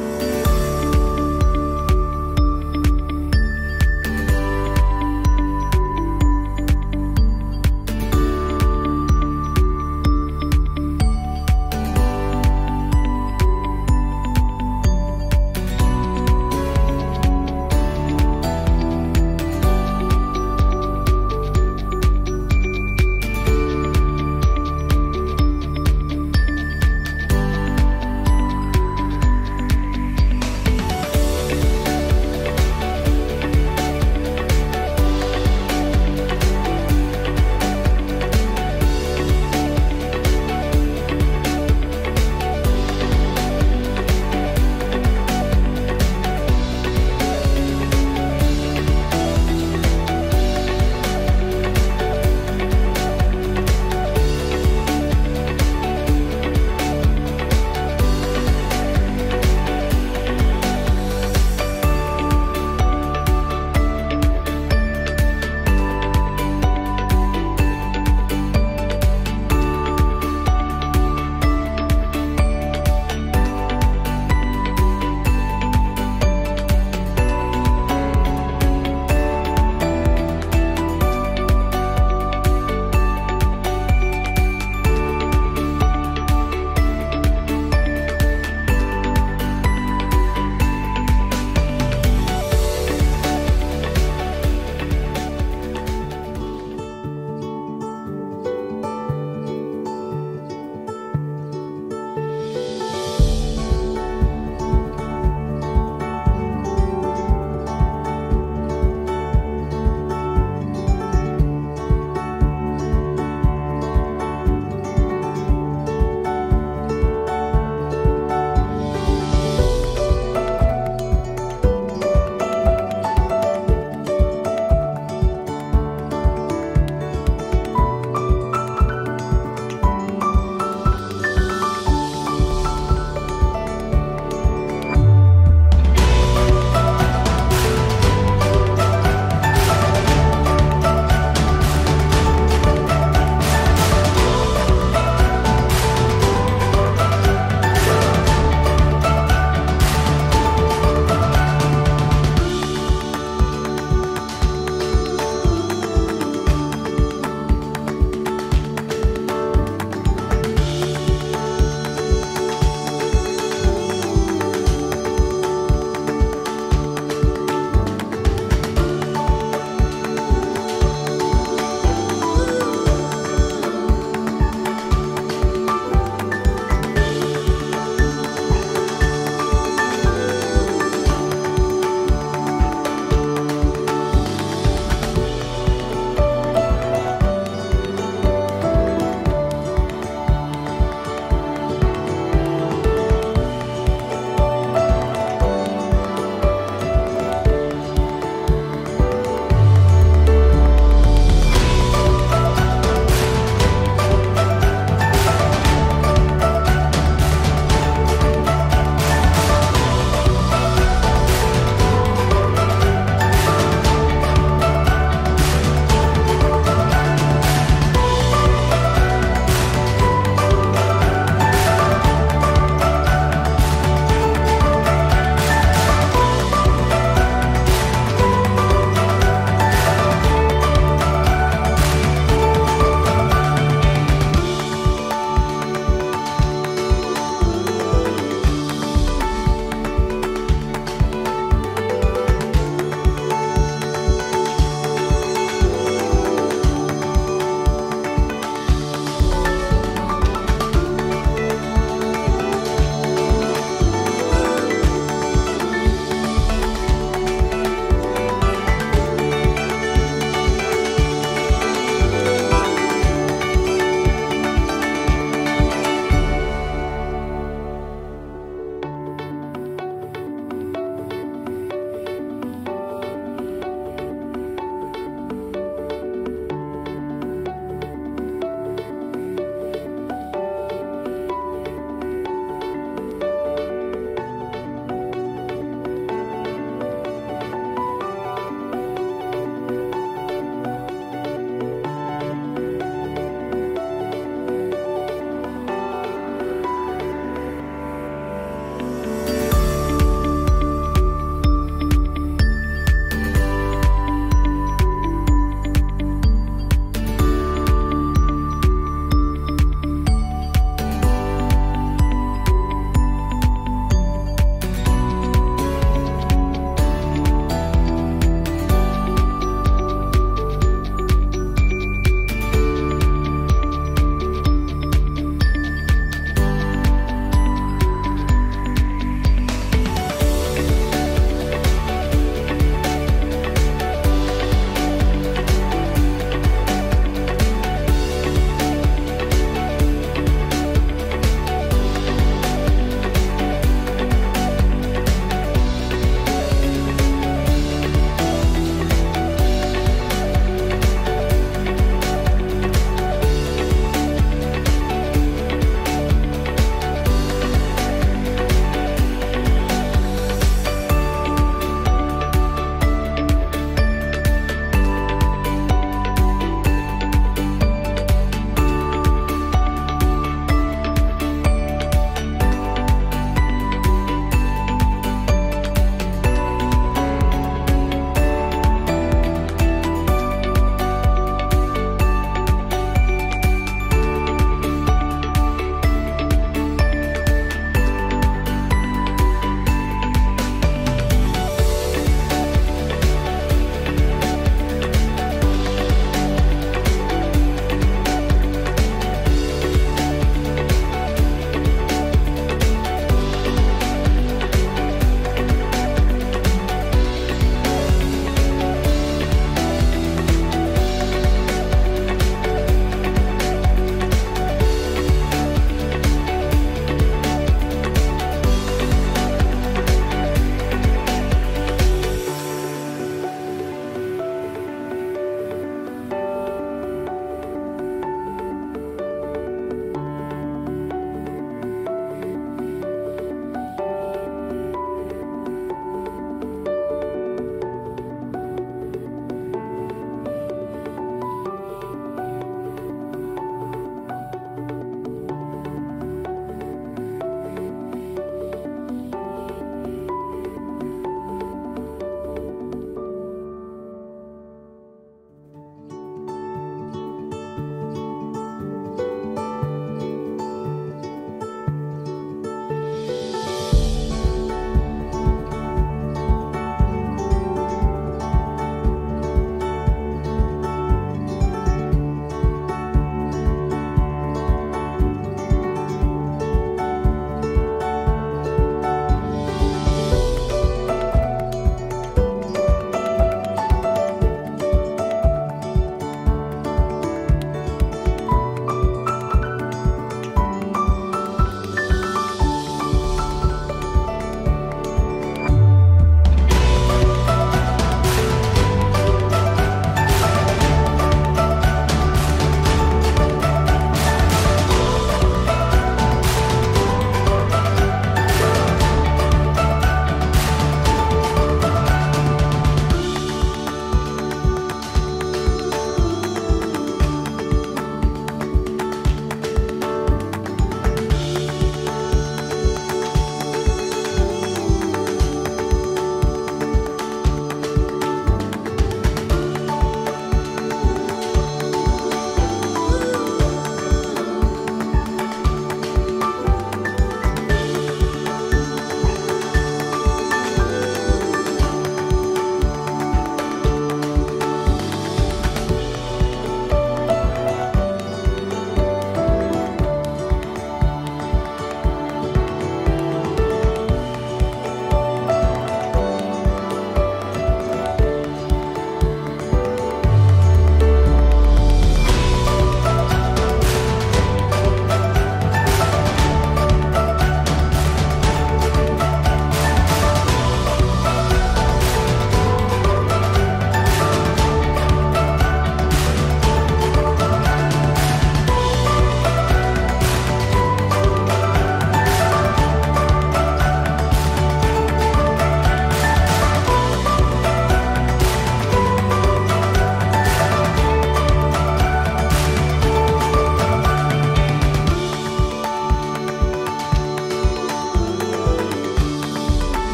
𝗏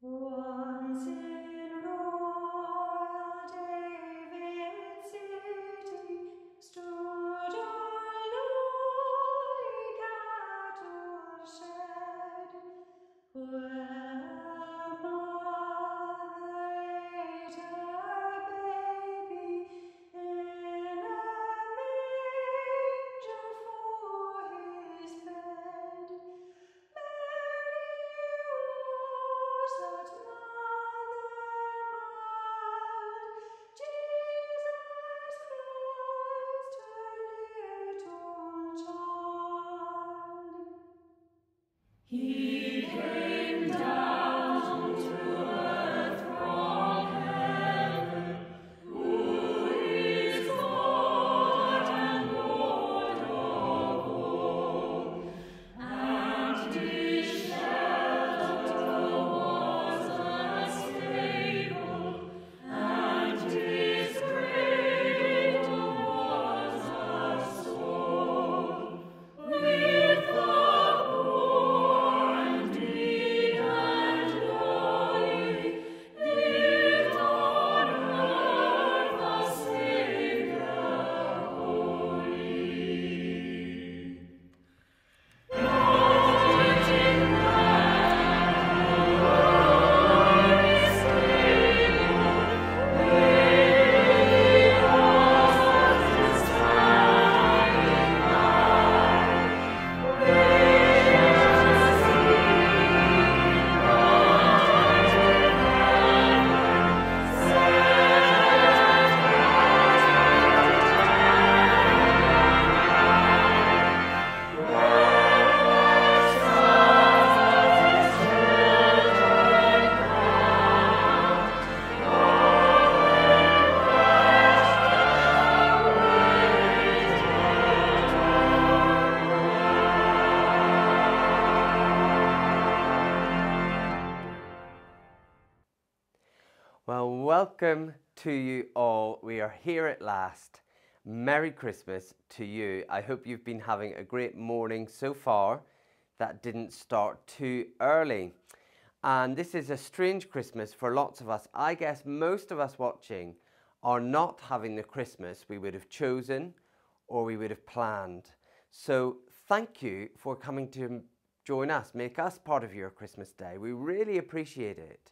Once in royal David's city stood a lowly cattle shed, where a mother laid her baby in a manger for his bed. Was that mother mild, Jesus Christ, her little child. He came down to earth from heaven, who is God and Lord of all, and his shelter was a stable, and his cradle was a stall. With the poor and meek and lowly lived on earth the Saviour holy. Lord, in that glory stable, lay us standing by. Precious Well, welcome to you all. We are here at last. Merry Christmas to you. I hope you've been having a great morning so far. That didn't start too early. And this is a strange Christmas for lots of us. I guess most of us watching are not having the Christmas we would have chosen or we would have planned. So thank you for coming to join us, make us part of your Christmas day. We really appreciate it.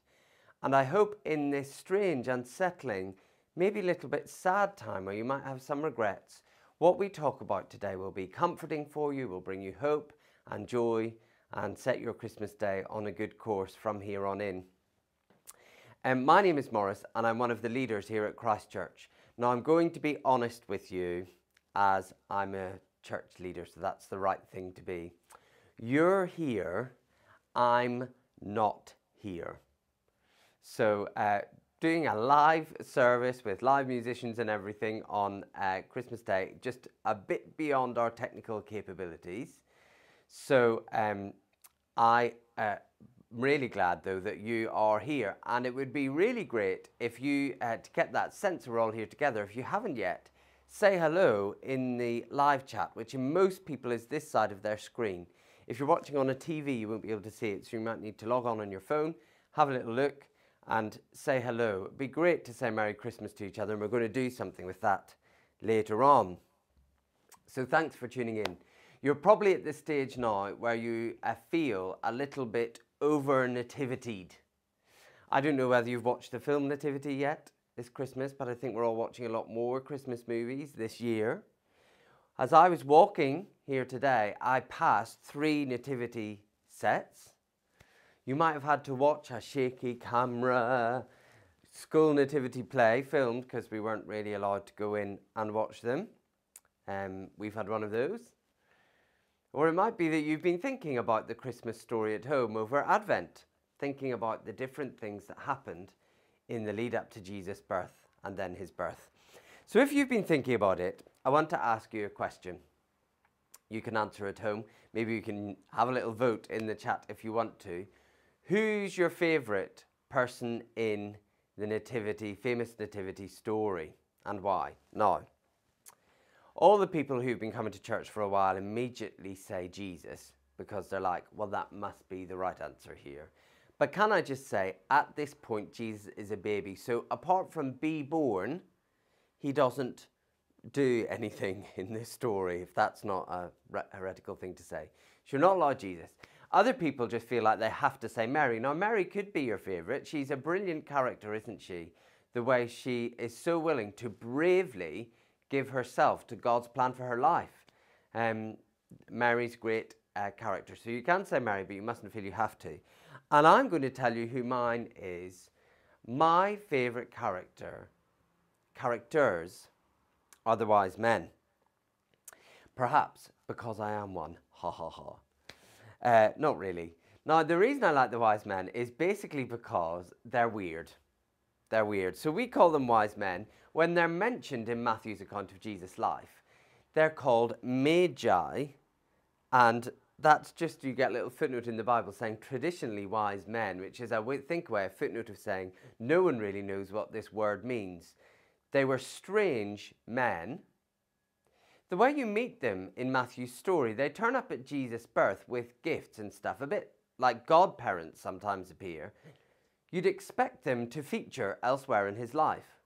And I hope in this strange, unsettling, maybe a little bit sad time where you might have some regrets, what we talk about today will be comforting for you, will bring you hope and joy and set your Christmas day on a good course from here on in. My name is Maurice and I'm one of the leaders here at Christ Church. Now I'm going to be honest with you as I'm a church leader, so that's the right thing to be. You're here, I'm not here. So doing a live service with live musicians and everything on Christmas Day, just a bit beyond our technical capabilities. So I'm really glad though that you are here, and it would be really great if you, to get that sense we're all here together, if you haven't yet, say hello in the live chat, which in most people is this side of their screen. If you're watching on a TV, you won't be able to see it, so you might need to log on your phone, have a little look, and say hello. It'd be great to say Merry Christmas to each other, and we're going to do something with that later on. So thanks for tuning in. You're probably at this stage now where you feel a little bit over-nativitied. I don't know whether you've watched the film Nativity yet this Christmas, but I think we're all watching a lot more Christmas movies this year. As I was walking here today, I passed 3 nativity sets. You might have had to watch a shaky camera school nativity play filmed because we weren't really allowed to go in and watch them. We've had one of those. Or it might be that you've been thinking about the Christmas story at home over Advent, thinking about the different things that happened in the lead up to Jesus' birth and then his birth. So if you've been thinking about it, I want to ask you a question. You can answer at home. Maybe you can have a little vote in the chat if you want to. Who's your favourite person in the nativity, famous nativity story, and why? Now, all the people who've been coming to church for a while immediately say Jesus, because they're like, well, that must be the right answer here. But can I just say, at this point, Jesus is a baby. So apart from be born, he doesn't do anything in this story, if that's not a heretical thing to say. So you're not like Jesus. Other people just feel like they have to say Mary. Now, Mary could be your favourite. She's a brilliant character, isn't she? The way she is so willing to bravely give herself to God's plan for her life. Mary's great character. So you can say Mary, but you mustn't feel you have to. And I'm going to tell you who mine is. My favourite characters are the wise men. Perhaps because I am one. Ha ha ha. Not really. Now, the reason I like the wise men is basically because they're weird. They're weird. So we call them wise men when they're mentioned in Matthew's account of Jesus' life. They're called magi, and that's just, you get a little footnote in the Bible saying traditionally wise men, which is, I think, a footnote of saying no one really knows what this word means. They were strange men. The way you meet them in Matthew's story, they turn up at Jesus' birth with gifts and stuff, a bit like godparents sometimes appear. You'd expect them to feature elsewhere in his life,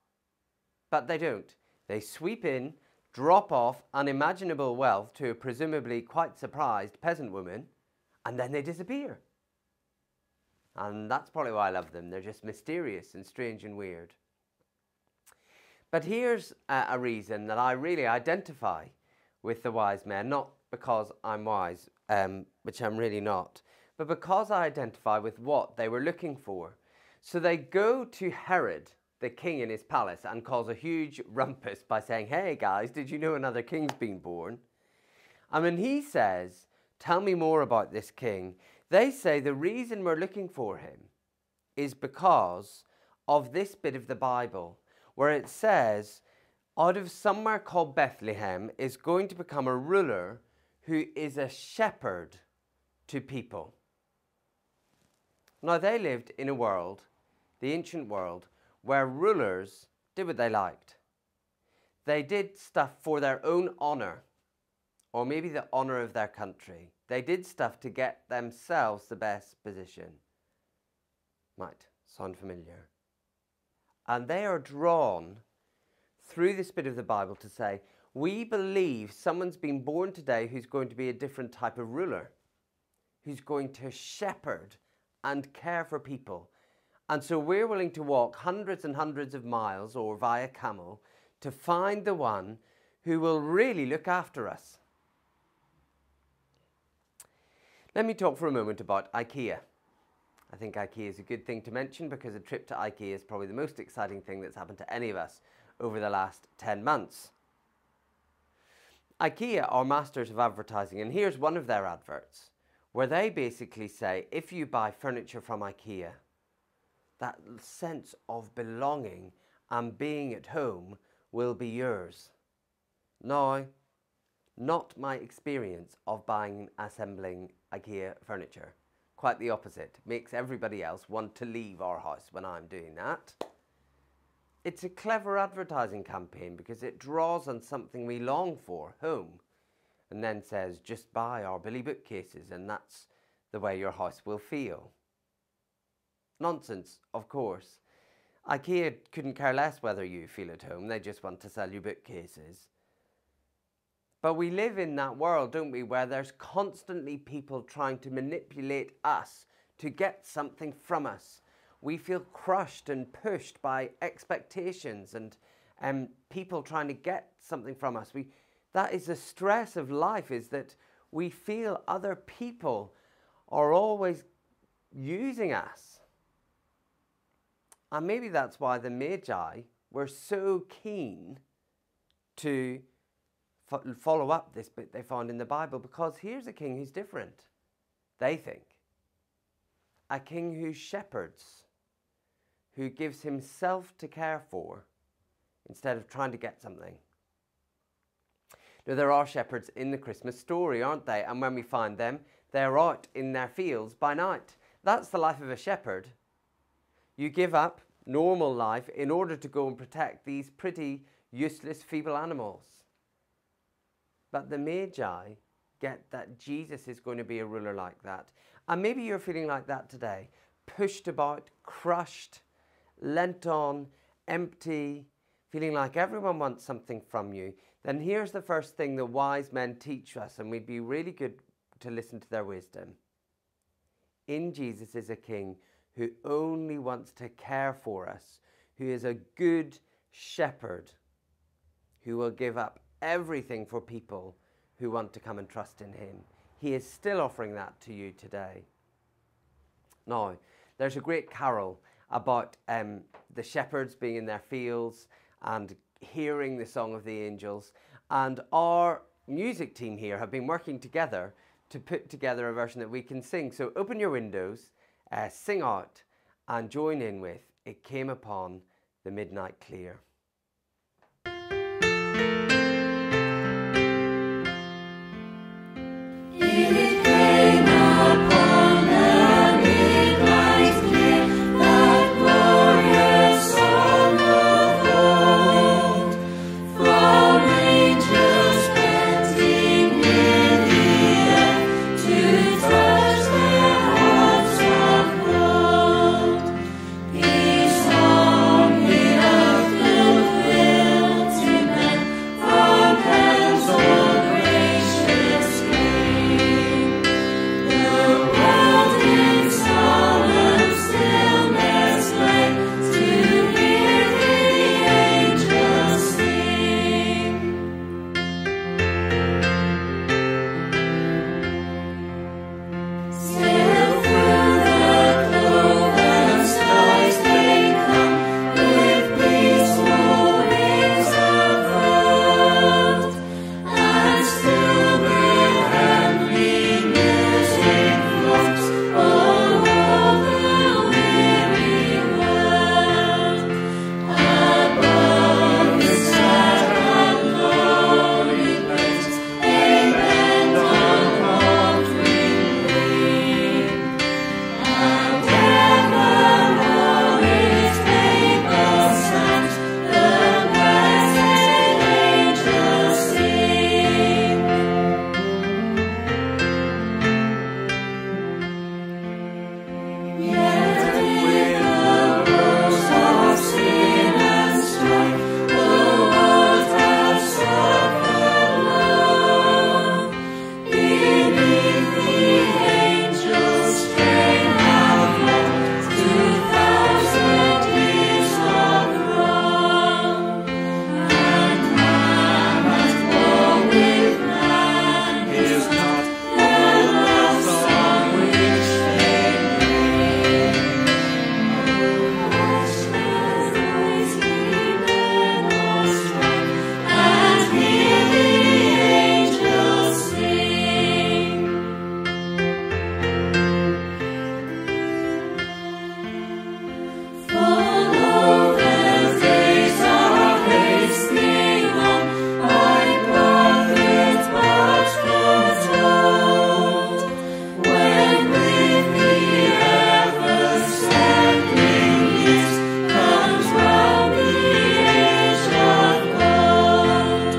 but they don't. They sweep in, drop off unimaginable wealth to a presumably quite surprised peasant woman, and then they disappear. And that's probably why I love them. They're just mysterious and strange and weird. But here's a reason that I really identify with the wise men, not because I'm wise, which I'm really not, but because I identify with what they were looking for. So they go to Herod, the king, in his palace and cause a huge rumpus by saying, hey guys, did you know another king's been born? And when he says, tell me more about this king, they say the reason we're looking for him is because of this bit of the Bible where it says, out of somewhere called Bethlehem is going to become a ruler who is a shepherd to people. Now, they lived in a world, the ancient world, where rulers did what they liked. They did stuff for their own honour, or maybe the honour of their country. They did stuff to get themselves the best position. Might sound familiar. And they are drawn through this bit of the Bible to say, we believe someone's been born today who's going to be a different type of ruler, who's going to shepherd and care for people. And so we're willing to walk hundreds and hundreds of miles or via camel to find the one who will really look after us. Let me talk for a moment about IKEA. I think IKEA is a good thing to mention because a trip to IKEA is probably the most exciting thing that's happened to any of us over the last 10 months. IKEA are masters of advertising, and here's one of their adverts where they basically say, if you buy furniture from IKEA, that sense of belonging and being at home will be yours. Now, not my experience of buying and assembling IKEA furniture. Quite the opposite. Makes everybody else want to leave our house when I'm doing that. It's a clever advertising campaign because it draws on something we long for, home, and then says, just buy our Billy bookcases and that's the way your house will feel. Nonsense, of course. IKEA couldn't care less whether you feel at home. They just want to sell you bookcases. But we live in that world, don't we, where there's constantly people trying to manipulate us to get something from us. We feel crushed and pushed by expectations and people trying to get something from us. That is the stress of life, is that we feel other people are always using us. And maybe that's why the Magi were so keen to follow up this bit they found in the Bible, because here's a king who's different, they think. A king who shepherds, who gives himself to care for instead of trying to get something. Now, there are shepherds in the Christmas story, aren't they? And when we find them, they're out in their fields by night. That's the life of a shepherd. You give up normal life in order to go and protect these pretty useless, feeble animals. But the Magi get that Jesus is going to be a ruler like that. And maybe you're feeling like that today. pushed about, crushed, leant on, empty, feeling like everyone wants something from you, then here's the first thing the wise men teach us, and we'd be really good to listen to their wisdom. In Jesus is a king who only wants to care for us, who is a good shepherd, who will give up everything for people who want to come and trust in him. He is still offering that to you today. Now, there's a great carol about the shepherds being in their fields and hearing the song of the angels, and our music team here have been working together to put together a version that we can sing. So open your windows, sing out and join in with "It Came Upon the Midnight Clear." It came upon the midnight clear, that glorious song of old, from angels bending in the air to touch their harps of gold. He sung the earth filled to men from heaven's old gracious king. The world in solemn stillness lay to hear the angels sing. Still through the cloven skies they come, with peaceful wings unfurled, and still the heavenly music floats o'er the weary world. Above the sad and lonely plains, they bend on hawk-winged wing, and evermore its papal sounds the blessed angels sing. Yet with the woes of sin and strife, the world has suffered low. Beneath the angels' train have rolled 2,000 years of wrong, and man at war with man is not the love song which they bring. Oh, hush the noisy men of strife, and hear the angels sing. Follow, the days are hasting on, by prophets much foretold, when with the ever-settling years comes round the age of gold,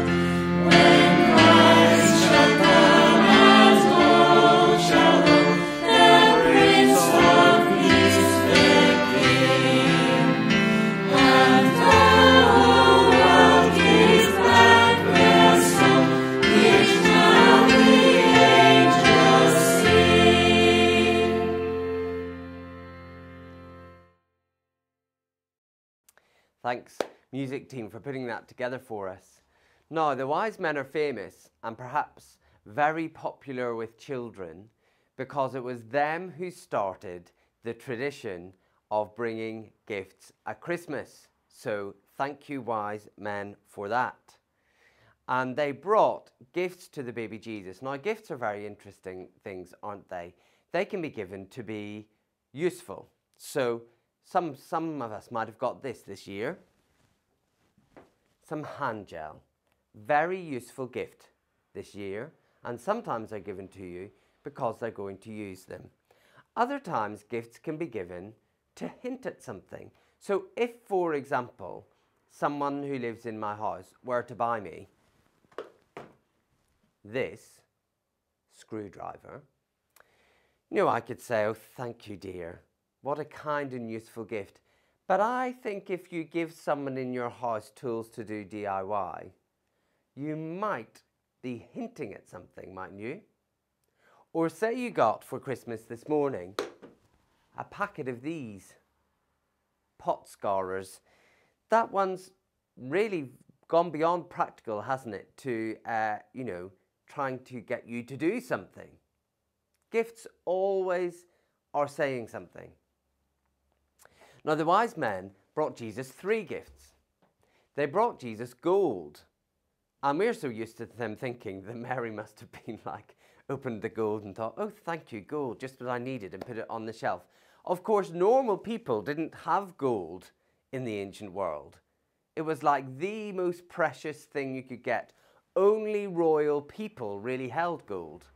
when Christ shall come and all shall know the Prince of Peace, the King. And the whole world gives back their song, which now the angels sing. Thanks, music team, for putting that together for us. Now, the wise men are famous and perhaps very popular with children because it was them who started the tradition of bringing gifts at Christmas. So thank you, wise men, for that. And they brought gifts to the baby Jesus. Now, gifts are very interesting things, aren't they? They can be given to be useful. So some of us might have got this year. Some hand gel. Very useful gift this year. And sometimes they're given to you because they're going to use them. Other times, gifts can be given to hint at something. So if, for example, someone who lives in my house were to buy me this screwdriver, you know, I could say, "Oh, thank you, dear. What a kind and useful gift. But I think if you give someone in your house tools to do DIY, you might be hinting at something, mightn't you? Or say you got for Christmas this morning a packet of these pot scourers. That one's really gone beyond practical, hasn't it, to, you know, trying to get you to do something. Gifts always are saying something. Now, the wise men brought Jesus 3 gifts. They brought Jesus gold. And we're so used to them thinking that Mary must have been like, opened the gold and thought, oh, thank you, gold, just what I needed, and put it on the shelf. Of course, normal people didn't have gold in the ancient world. It was like the most precious thing you could get. Only royal people really held gold.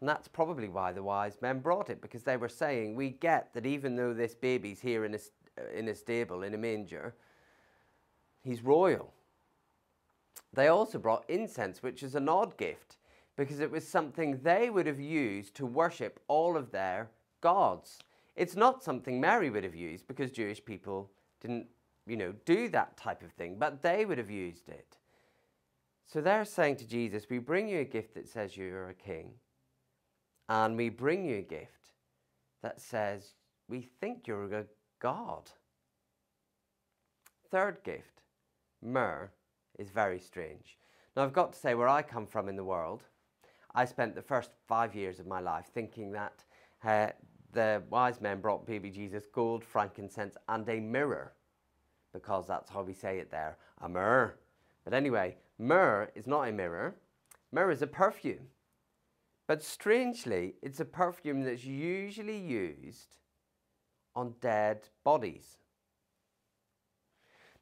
And that's probably why the wise men brought it, because they were saying, we get that even though this baby's here in a stable, in a manger, he's royal. They also brought incense, which is an odd gift, because it was something they would have used to worship all of their gods. It's not something Mary would have used, because Jewish people didn't, you know, do that type of thing, but they would have used it. So they're saying to Jesus, we bring you a gift that says you're a king. And we bring you a gift that says, we think you're a god. Third gift, myrrh, is very strange. Now, I've got to say, where I come from in the world, I spent the first 5 years of my life thinking that the wise men brought baby Jesus gold, frankincense, and a mirror, because that's how we say it there, a myrrh. But anyway, myrrh is not a mirror. Myrrh is a perfume. But strangely, it's a perfume that's usually used on dead bodies.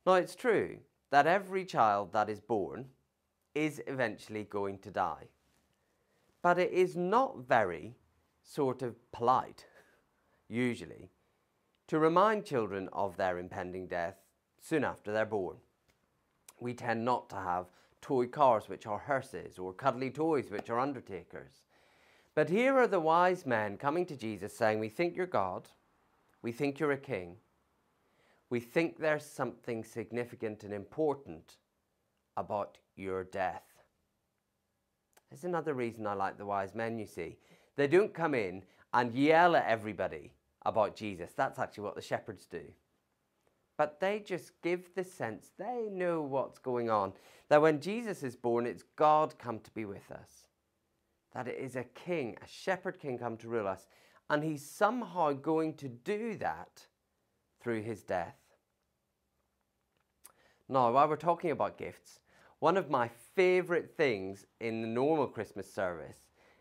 Now, it's true that every child that is born is eventually going to die. But it is not very sort of polite, usually, to remind children of their impending death soon after they're born. We tend not to have toy cars which are hearses, or cuddly toys which are undertakers. But here are the wise men coming to Jesus saying, we think you're God, we think you're a king, we think there's something significant and important about your death. There's another reason I like the wise men, you see. They don't come in and yell at everybody about Jesus. That's actually what the shepherds do. But they just give the sense they know what's going on. That when Jesus is born, it's God come to be with us. That it is a king, a shepherd king come to rule us. And he's somehow going to do that through his death. Now, while we're talking about gifts, one of my favourite things in the normal Christmas service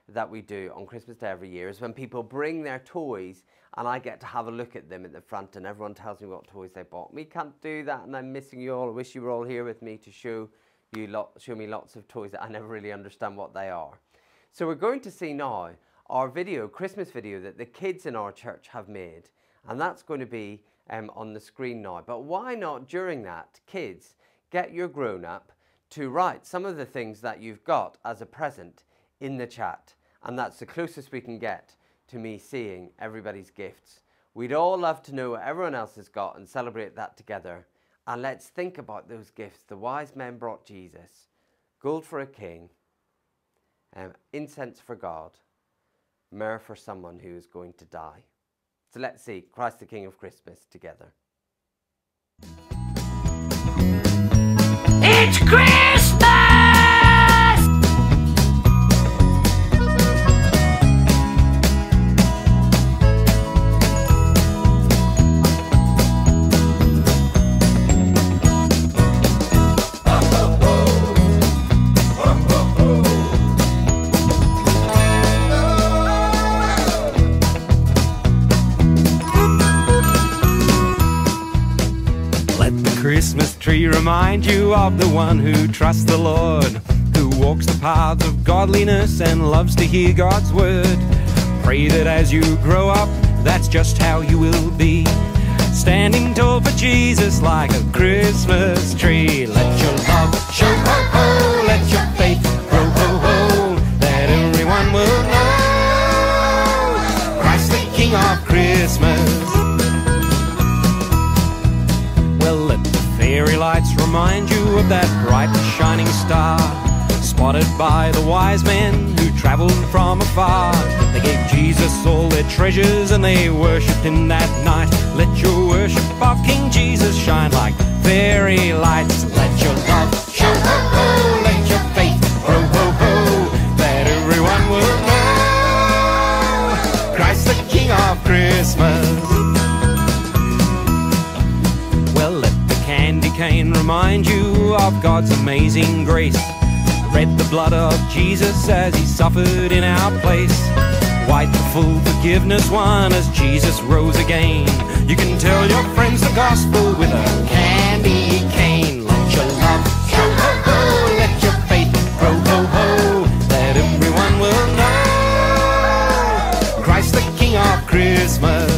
that we do on Christmas Day every year is when people bring their toys and I get to have a look at them at the front and everyone tells me what toys they bought. We can't do that and I'm missing you all. I wish you were all here with me to show me lots of toys that I never really understand what they are. So we're going to see now our video, Christmas video that the kids in our church have made, and that's going to be on the screen now. But why not during that, kids, get your grown-up to write some of the things that you've got as a present in the chat, and that's the closest we can get to me seeing everybody's gifts. We'd all love to know what everyone else has got and celebrate that together. And let's think about those gifts. The wise men brought Jesus, gold for a king, incense for God, myrrh for someone who is going to die. So let's see Christ the King of Christmas together. It's Christmas! Christmas tree remind you of the one who trusts the Lord, who walks the paths of godliness and loves to hear God's word. Pray that as you grow up, that's just how you will be, standing tall for Jesus like a Christmas tree. Let your love show, ho, ho, let your faith grow, ho, ho, that everyone will know Christ the King of Christmas followed that bright shining star. Spotted by the wise men who travelled from afar. They gave Jesus all their treasures and they worshipped him that night. Let your worship of King Jesus shine like fairy lights. Let your love show, ho, ho. Let your faith grow, ho, ho. That everyone will know Christ the King of Christmas. Well, let the candy cane remind you of God's amazing grace. Red the blood of Jesus as he suffered in our place. White the full forgiveness won as Jesus rose again. You can tell your friends the gospel with a candy cane. Let your love show, ho, ho. Let your faith grow, ho, ho. That everyone will know Christ the King of Christmas.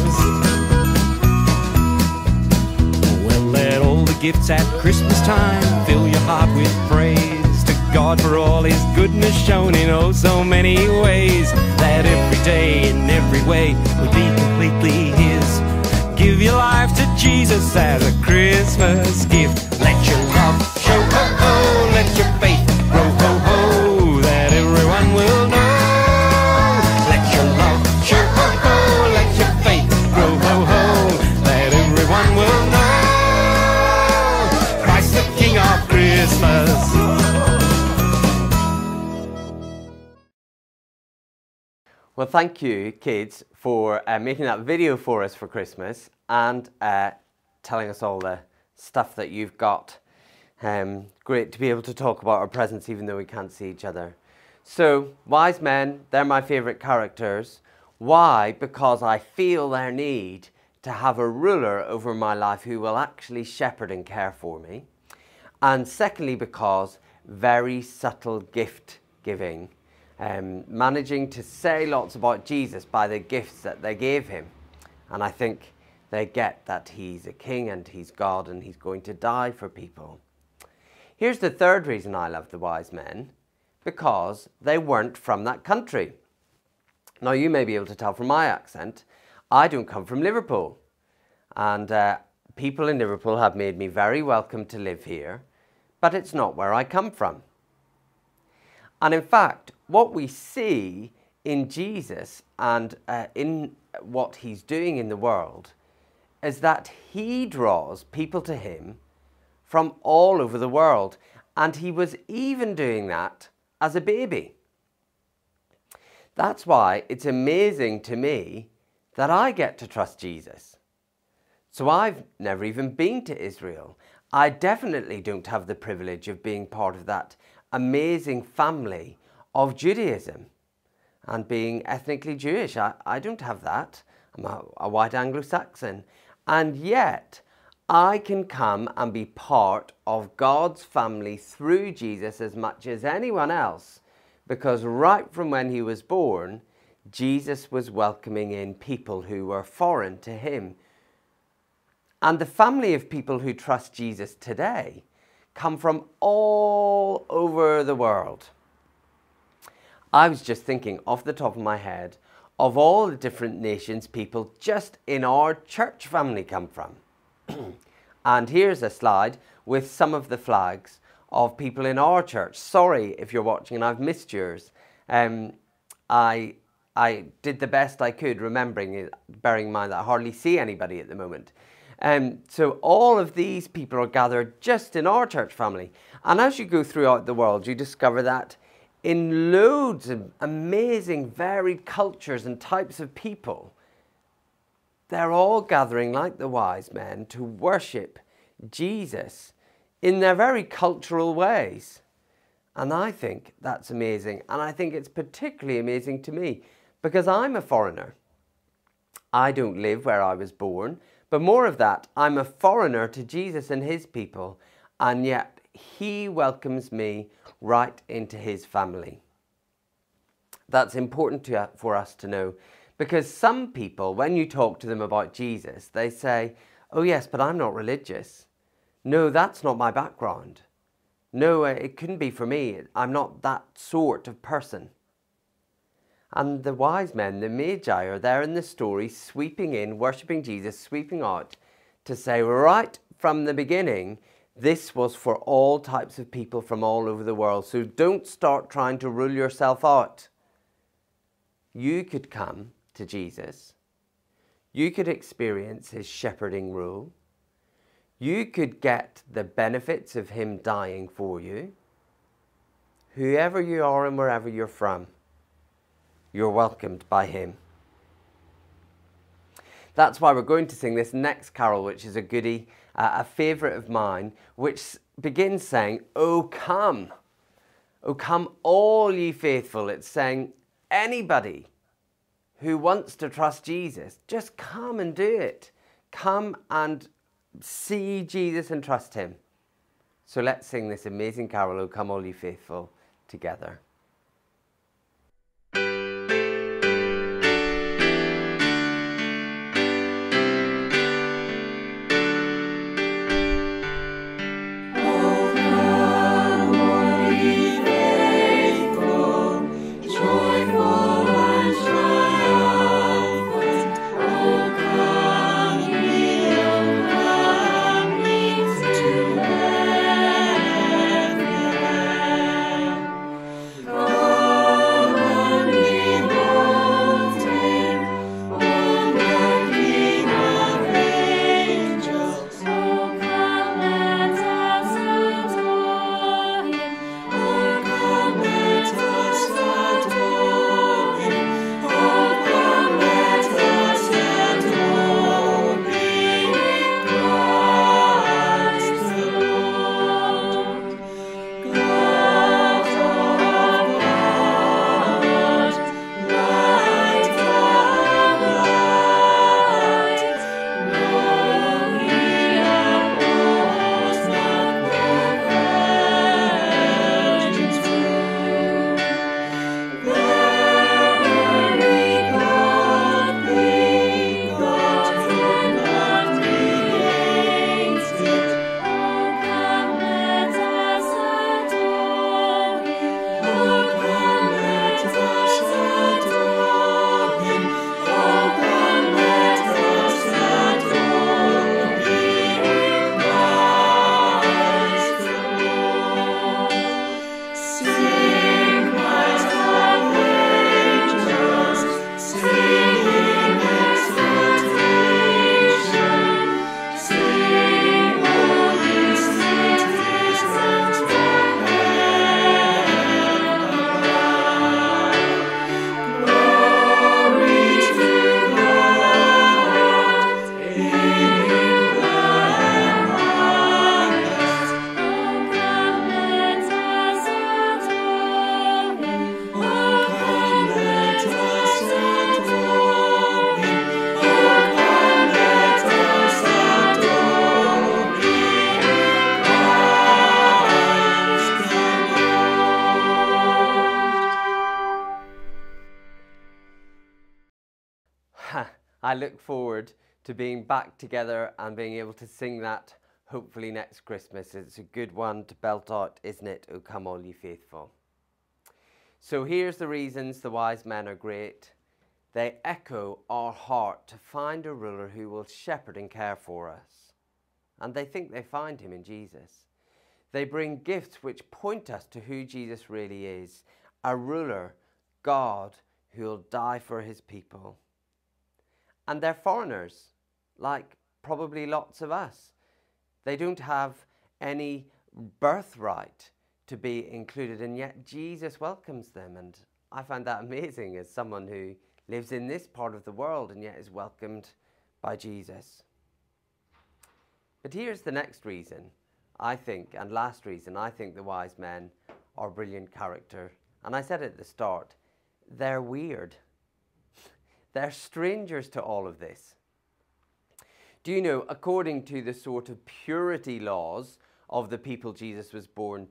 Well, let all the gifts at Christmas time fill your heart with praise to God for all his goodness shown in oh so many ways. That every day in every way will be completely his. Give your life to Jesus as a Christmas gift. Let your love show, ho, ho. Let your faith grow, ho, ho. That everyone will know. Let your love show, ho, ho. Let your faith grow, ho, ho. That everyone will know Christ the King of Christmas. Well, thank you, kids, for making that video for us for Christmas and telling us all the stuff that you've got. Great to be able to talk about our presents even though we can't see each other. So, wise men, they're my favourite characters. Why? Because I feel their need to have a ruler over my life who will actually shepherd and care for me. And secondly, because very subtle gift giving. Managing to say lots about Jesus by the gifts that they gave him. And I think they get that he's a king and he's God and he's going to die for people. Here's the third reason I love the wise men, because they weren't from that country. Now you may be able to tell from my accent, I don't come from Liverpool. And people in Liverpool have made me very welcome to live here, but it's not where I come from. And in fact, what we see in Jesus and in what he's doing in the world is that he draws people to him from all over the world. And he was even doing that as a baby. That's why it's amazing to me that I get to trust Jesus. So I've never even been to Israel. I definitely don't have the privilege of being part of that amazing family of Judaism and being ethnically Jewish. I don't have that. I'm a white Anglo-Saxon. And yet I can come and be part of God's family through Jesus as much as anyone else, because right from when he was born, Jesus was welcoming in people who were foreign to him. And the family of people who trust Jesus today come from all over the world. I was just thinking off the top of my head of all the different nations people just in our church family come from. And here's a slide with some of the flags of people in our church. Sorry if you're watching and I've missed yours. I did the best I could remembering it, bearing in mind that I hardly see anybody at the moment. So all of these people are gathered just in our church family. And as you go throughout the world, you discover that in loads of amazing varied cultures and types of people, they're all gathering like the wise men to worship Jesus in their very cultural ways. And I think that's amazing. And I think it's particularly amazing to me because I'm a foreigner. I don't live where I was born. But more of that, I'm a foreigner to Jesus and his people, and yet he welcomes me right into his family. That's important for us to know, because some people, when you talk to them about Jesus, they say, oh yes, but I'm not religious. No, that's not my background. No, it couldn't be for me. I'm not that sort of person. And the wise men, the Magi, are there in the story, sweeping in, worshipping Jesus, sweeping out to say right from the beginning, This was for all types of people from all over the world. So don't start trying to rule yourself out. You could come to Jesus. You could experience his shepherding rule. You could get the benefits of him dying for you. Whoever you are and wherever you're from, you're welcomed by him. That's why we're going to sing this next carol, which is a goodie, a favourite of mine, which begins saying, "O come, all ye faithful." It's saying anybody who wants to trust Jesus, just come and do it. Come and see Jesus and trust him. So let's sing this amazing carol, "O come all ye faithful," together. I look forward to being back together and being able to sing that hopefully next Christmas. It's a good one to belt out, isn't it? "O come all ye faithful." So here's the reasons the wise men are great. They echo our heart to find a ruler who will shepherd and care for us. And they think they find him in Jesus. They bring gifts which point us to who Jesus really is. A ruler, God, who will die for his people. And they're foreigners, like probably lots of us. They don't have any birthright to be included, and yet Jesus welcomes them. And I find that amazing as someone who lives in this part of the world and yet is welcomed by Jesus. But here's the next reason, I think, and last reason, I think the wise men are brilliant character. And I said at the start, they're weird. They're strangers to all of this. Do you know, according to the sort of purity laws of the people Jesus was born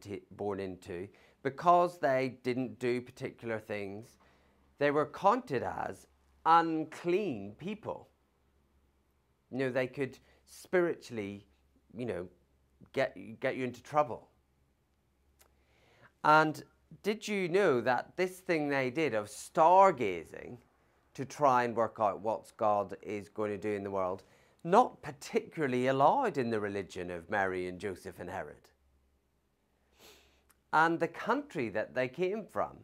into, because they didn't do particular things, they were counted as unclean people. You know, they could spiritually, get you into trouble. And did you know that this thing they did of stargazing to try and work out what God is going to do in the world, not particularly allowed in the religion of Mary and Joseph and Herod. And the country that they came from,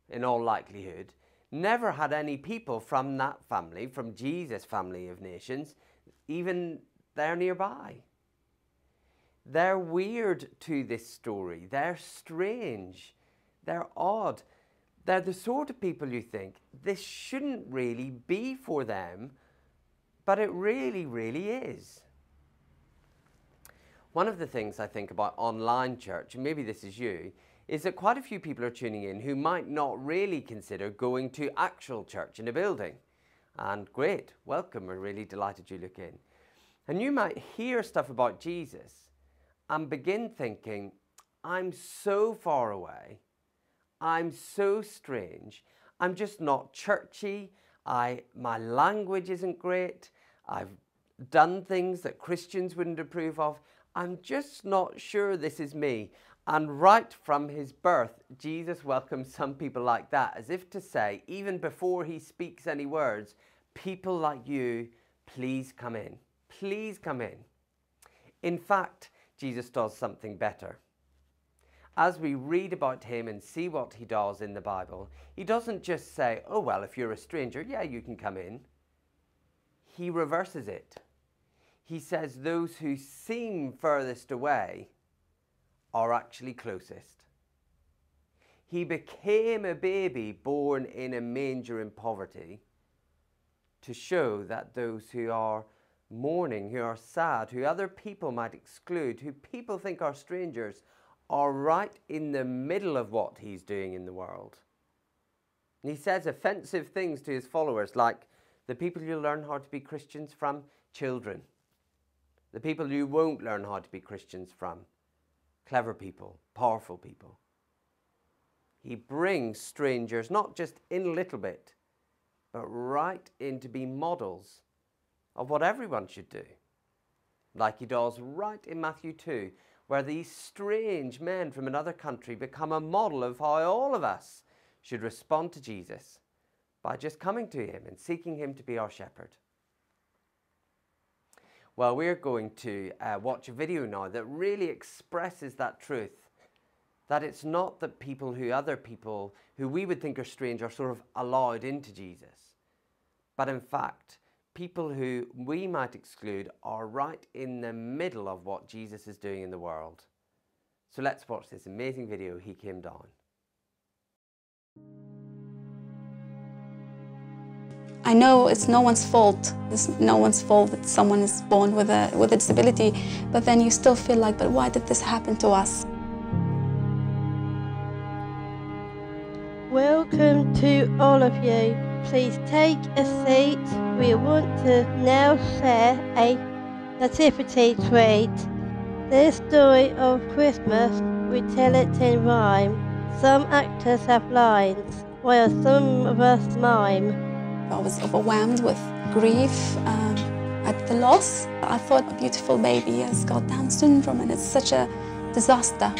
in all likelihood, never had any people from that family, from Jesus' family of nations, even there nearby. They're weird to this story. They're strange. They're odd. They're the sort of people you think, this shouldn't really be for them, but it really, really is. One of the things I think about online church, and maybe this is you, is that quite a few people are tuning in who might not really consider going to actual church in a building. And great, welcome, we're really delighted you look in. And you might hear stuff about Jesus and begin thinking, I'm so far away, I'm so strange, I'm just not churchy, my language isn't great, I've done things that Christians wouldn't approve of, I'm just not sure this is me. And right from his birth, Jesus welcomes some people like that, as if to say, even before he speaks any words, people like you, please come in. Please come in. In fact, Jesus does something better. As we read about him and see what he does in the Bible, he doesn't just say, oh, well, if you're a stranger, yeah, you can come in. He reverses it. He says those who seem furthest away are actually closest. He became a baby born in a manger in poverty to show that those who are mourning, who are sad, who other people might exclude, who people think are strangers, are right in the middle of what he's doing in the world. And he says offensive things to his followers, like the people you learn how to be Christians from, children. The people you won't learn how to be Christians from, clever people, powerful people. He brings strangers not just in a little bit, but right in to be models of what everyone should do. Like he does right in Matthew 2, where these strange men from another country become a model of how all of us should respond to Jesus by just coming to him and seeking him to be our shepherd. Well, we're going to watch a video now that really expresses that truth, that it's not that other people who we would think are strange are sort of allowed into Jesus, but in fact, people who we might exclude are right in the middle of what Jesus is doing in the world. So let's watch this amazing video, He Came Down. I know it's no one's fault. It's no one's fault that someone is born with a disability, but then you still feel like, but why did this happen to us? Welcome to all of you. Please take a seat. We want to now share a nativity tree. This story of Christmas, we tell it in rhyme. Some actors have lines, while some of us mime. I was overwhelmed with grief at the loss. I thought a beautiful baby has got Down syndrome and it's such a disaster.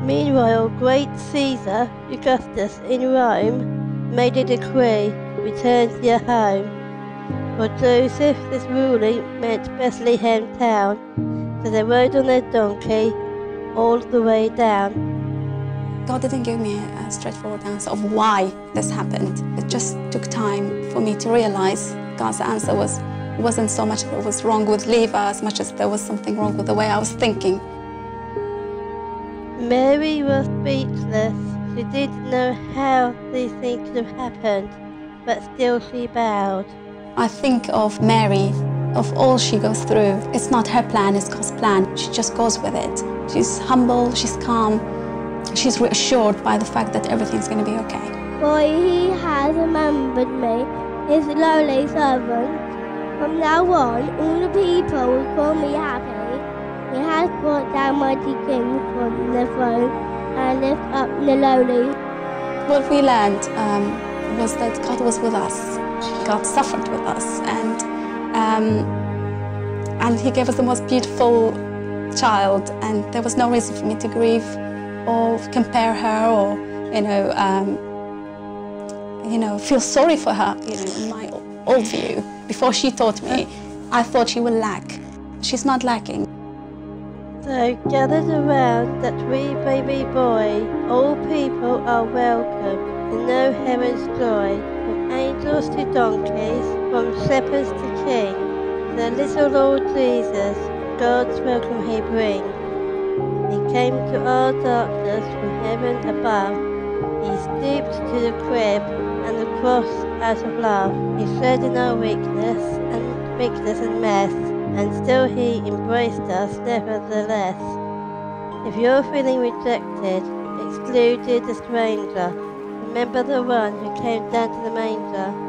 Meanwhile, great Caesar Augustus in Rome made a decree, return to your home. For Joseph, this ruling meant Bethlehem town, so they rode on their donkey all the way down. God didn't give me a straightforward answer of why this happened. It just took time for me to realize God's answer wasn't so much what was wrong with Levi as much as there was something wrong with the way I was thinking. Mary was speechless. She didn't know how these things could have happened, but still she bowed. I think of Mary, of all she goes through. It's not her plan, it's God's plan. She just goes with it. She's humble, she's calm. She's reassured by the fact that everything's going to be okay. For he has remembered me, his lowly servant. From now on, all the people will call me happy. He has brought down mighty kings from the throne and lift up the lowly. What we learned was that God was with us. God suffered with us, and He gave us the most beautiful child, and there was no reason for me to grieve or compare her, or feel sorry for her. In my old view, before she taught me, I thought she will lack. She's not lacking. So gathered around that wee baby boy, all people are welcome to know heaven's joy. From angels to donkeys, from shepherds to kings, the little Lord Jesus, God's welcome he brings. He came to our darkness from heaven above. He stooped to the crib and the cross out of love. He shared in our weakness and mess, and still he embraced us nevertheless. If you're feeling rejected, excluded, a stranger, remember the one who came down to the manger.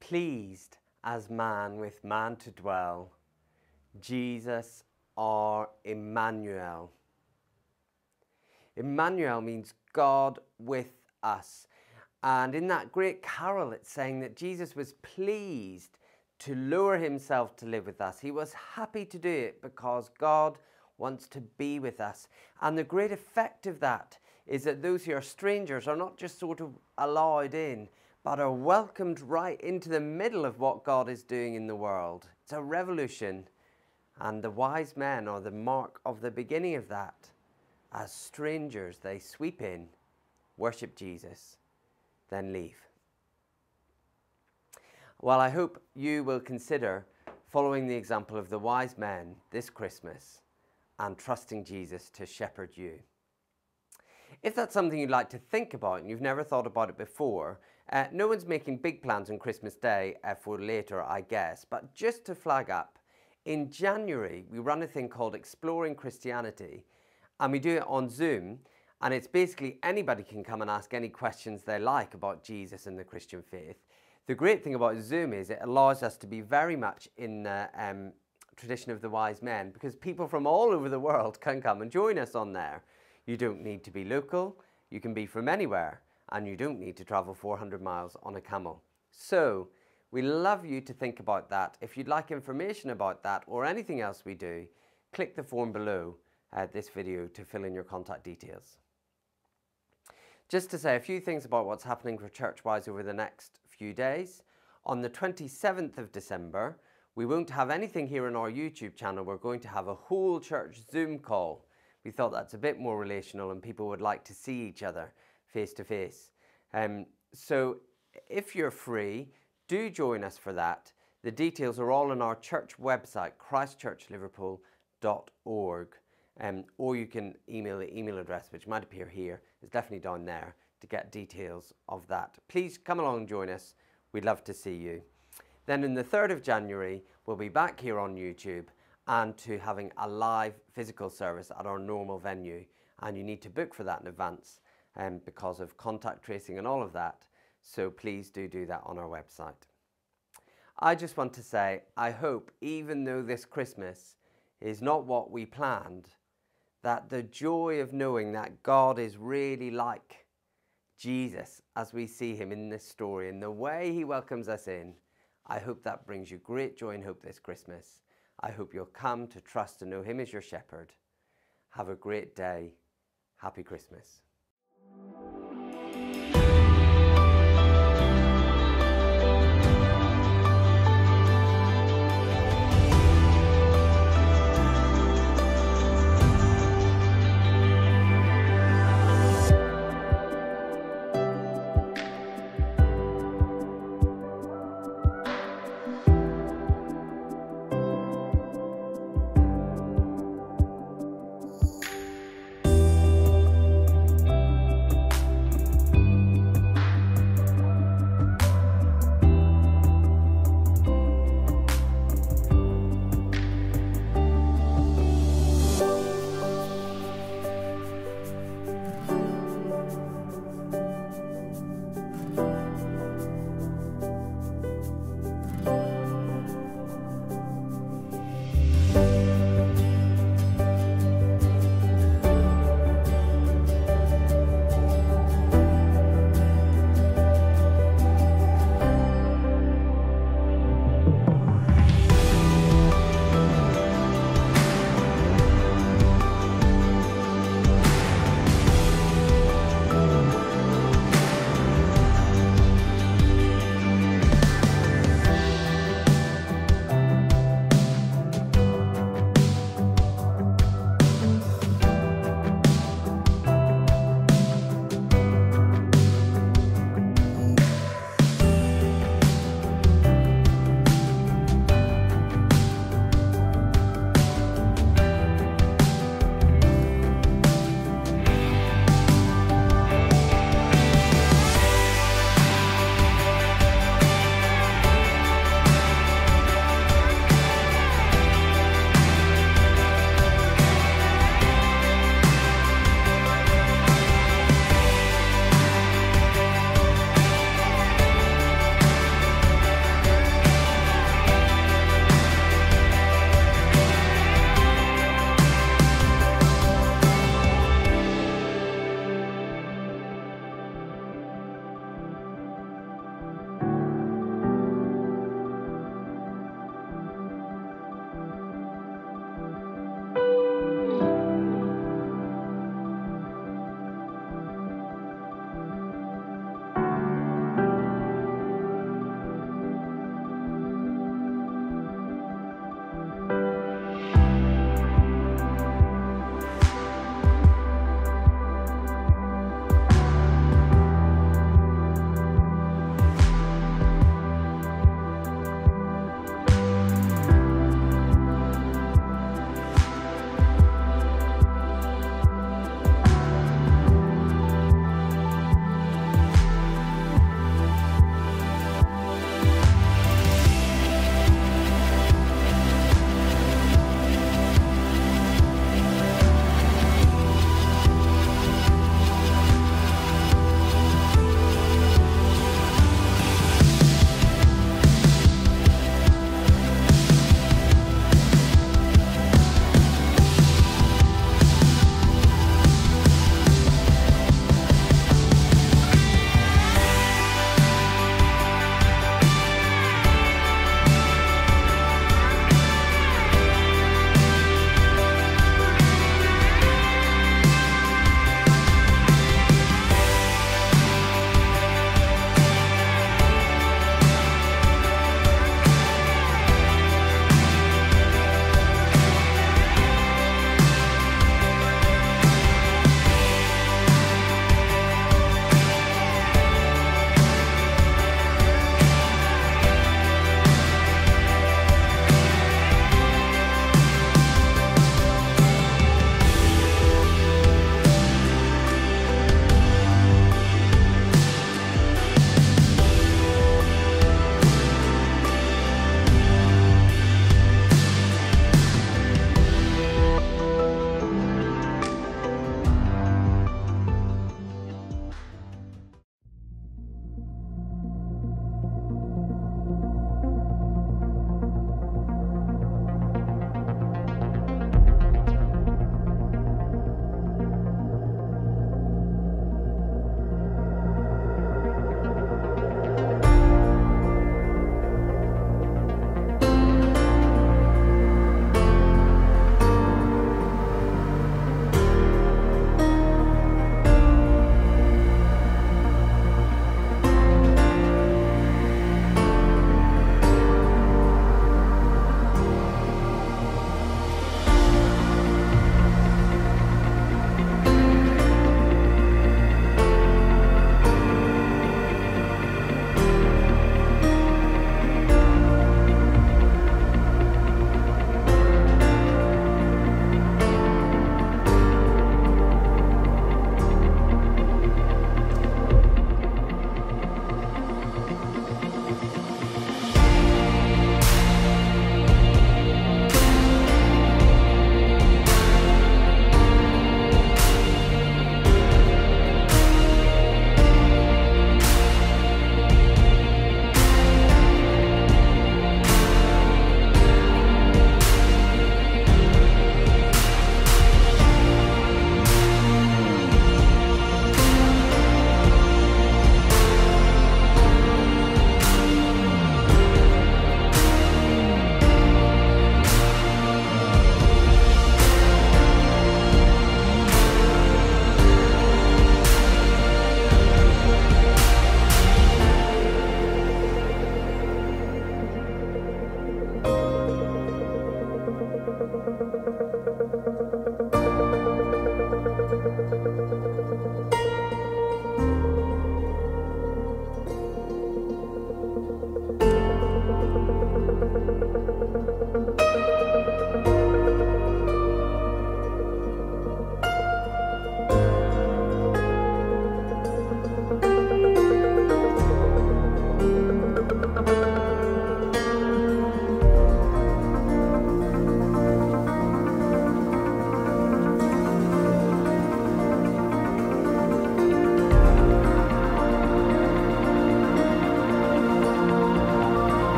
Pleased as man with man to dwell, Jesus our Emmanuel. Emmanuel means God with us. And in that great carol, it's saying that Jesus was pleased to lower himself to live with us. He was happy to do it because God wants to be with us. And the great effect of that is that those who are strangers are not just sort of allowed in, but are welcomed right into the middle of what God is doing in the world. It's a revolution. And the wise men are the mark of the beginning of that. As strangers, they sweep in, worship Jesus, then leave. Well, I hope you will consider following the example of the wise men this Christmas and trusting Jesus to shepherd you. If that's something you'd like to think about and you've never thought about it before, no one's making big plans on Christmas Day for later, I guess, but just to flag up, in January we run a thing called Exploring Christianity, and we do it on Zoom, and it's basically anybody can come and ask any questions they like about Jesus and the Christian faith. The great thing about Zoom is it allows us to be very much in the tradition of the wise men, because people from all over the world can come and join us on there. You don't need to be local, you can be from anywhere, and you don't need to travel 400 miles on a camel. So we love you to think about that. If you'd like information about that or anything else we do, click the form below this video to fill in your contact details. Just to say a few things about what's happening for Churchwise over the next few days. On the 27th of December, we won't have anything here on our YouTube channel. We're going to have a whole church Zoom call. We thought that's a bit more relational and people would like to see each other face to face. So if you're free, do join us for that. The details are all on our church website, 𝗙𝗵𝘁liverpool.org. Or you can email the email address, which might appear here. It's definitely down there to get details of that. Please come along and join us. We'd love to see you. Then on the 3rd of January, we'll be back here on YouTube and to having a live physical service at our normal venue. And you need to book for that in advance because of contact tracing and all of that. So please do that on our website. I just want to say, I hope, even though this Christmas is not what we planned, that the joy of knowing that God is really like Jesus as we see him in this story and the way he welcomes us in, I hope that brings you great joy and hope this Christmas. I hope you'll come to trust and know him as your shepherd. Have a great day. Happy Christmas.